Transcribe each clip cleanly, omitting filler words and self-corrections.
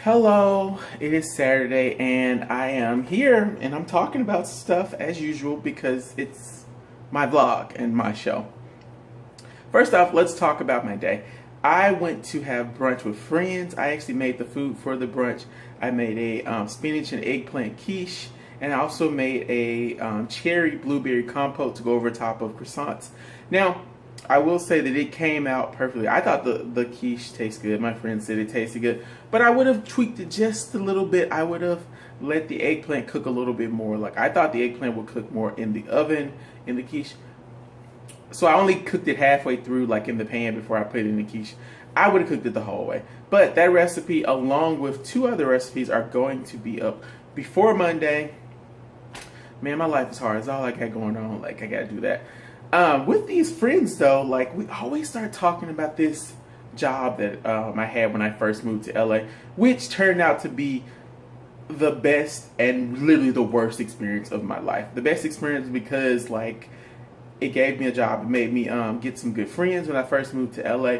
Hello, it is Saturday and I am here and I'm talking about stuff as usual because it's my vlog and my show. First off, let's talk about my day. I went to have brunch with friends. I actually made the food for the brunch. I made a spinach and eggplant quiche, and I also made a cherry blueberry compote to go over top of croissants. Now, I will say that it came out perfectly. I thought the quiche tastes good. My friend said it tasted good. But I would have tweaked it just a little bit. I would have let the eggplant cook a little bit more. Like, I thought the eggplant would cook more in the oven, in the quiche. So I only cooked it halfway through, like in the pan, before I put it in the quiche. I would have cooked it the whole way. But that recipe, along with two other recipes, are going to be up before Monday. Man, my life is hard. It's all I got going on. Like, I got to do that. With these friends, though, like, we always start talking about this job that I had when I first moved to LA, which turned out to be the best and literally the worst experience of my life. The best experience because, like, it gave me a job. It made me get some good friends when I first moved to LA.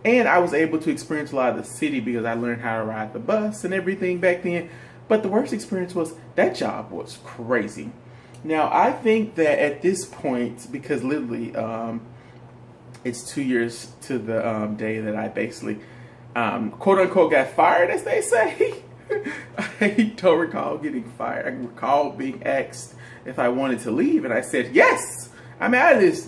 And I was able to experience a lot of the city because I learned how to ride the bus and everything back then. But the worst experience was that job was crazy. Now, I think that at this point, because literally it's 2 years to the day that I basically, quote unquote, got fired, as they say. I don't recall getting fired. I recall being asked if I wanted to leave, and I said, yes! I'm out of this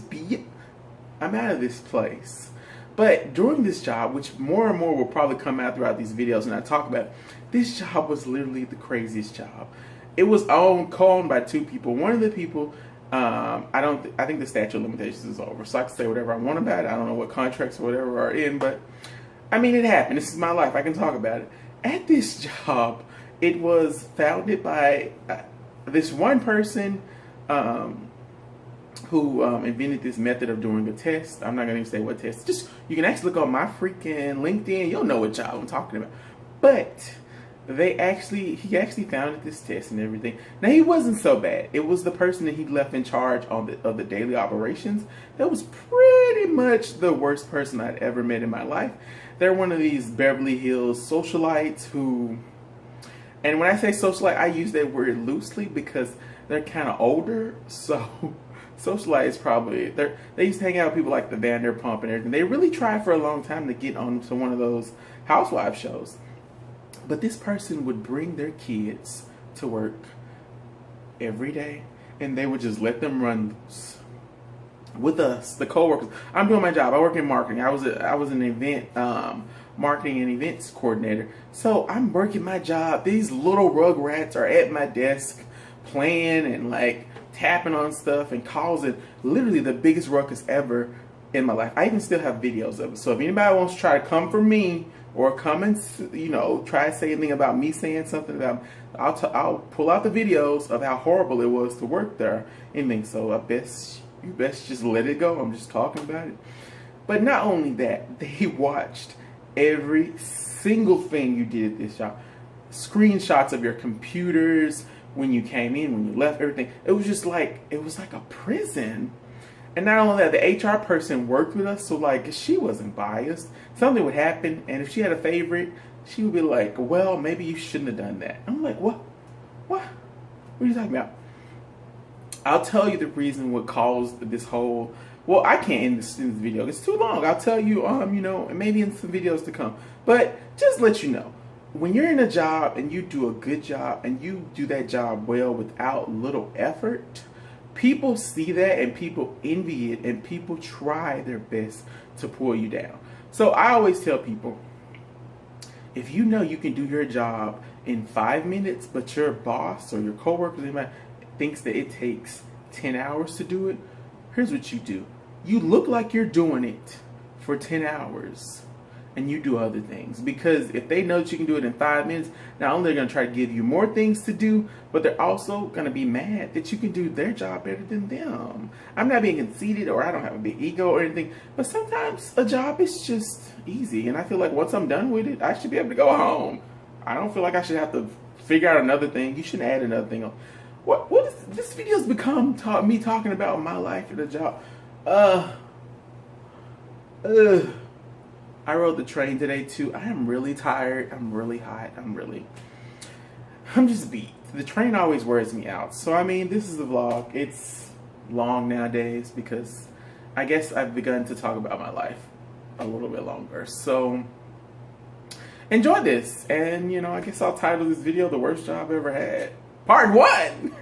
place. But during this job, which more and more will probably come out throughout these videos and I talk about, this job was literally the craziest job. It was co-owned by two people. One of the people, I think the statute of limitations is over, so I can say whatever I want about it. I don't know what contracts or whatever are in, but I mean, it happened. This is my life. I can talk about it. At this job, it was founded by this one person, who invented this method of doing a test. I'm not going to even say what test. Just, you can actually look on my freaking LinkedIn. You'll know what job I'm talking about. But he actually founded this test and everything. Now, he wasn't so bad. It was the person that he left in charge of the daily operations that was pretty much the worst person I'd ever met in my life. They're one of these Beverly Hills socialites who, and when I say socialite, I use that word loosely because they're kind of older, so socialite is probably, they used to hang out with people like the Vanderpump and everything. They really tried for a long time to get on to one of those housewife shows. But this person would bring their kids to work every day, and they would just let them run loose with us, the coworkers. I'm doing my job. I work in marketing. I was an event marketing and events coordinator. So I'm working my job. These little rugrats are at my desk playing and like tapping on stuff and causing literally the biggest ruckus ever in my life. I even still have videos of it. So if anybody wants to try to come for me or come and, you know, try to say anything about me saying something about, I'll pull out the videos of how horrible it was to work there. Anything. So you best just let it go. I'm just talking about it. But not only that, they watched every single thing you did at this job. Screenshots of your computers, when you came in, when you left, everything. It was like a prison. And not only that, the HR person worked with us, so like she wasn't biased. Something would happen, and if she had a favorite, she would be like, well, maybe you shouldn't have done that. I'm like, what? What are you talking about? I'll tell you the reason what caused this whole, well, I can't end this video. It's too long. I'll tell you, you know, maybe in some videos to come. But just let you know, when you're in a job and you do a good job and you do that job well without little effort, people see that and people envy it and people try their best to pull you down. So I always tell people, if you know you can do your job in 5 minutes, but your boss or your coworkers thinks that it takes 10 hours to do it, here's what you do. You look like you're doing it for 10 hours. And you do other things, because if they know that you can do it in 5 minutes, not only are they going to try to give you more things to do, but they're also going to be mad that you can do their job better than them. I'm not being conceited, or I don't have a big ego or anything, but sometimes a job is just easy, and I feel like once I'm done with it, I should be able to go home. I don't feel like I should have to figure out another thing. You shouldn't add another thing on. What is this video's become me talking about my life at a job? I rode the train today too. I am really tired. I'm really hot. I'm just beat. The train always wears me out. So I mean, this is the vlog. It's long nowadays because I guess I've begun to talk about my life a little bit longer. So enjoy this. And you know, I guess I'll title this video "The Worst Job I Ever Had." Part 1!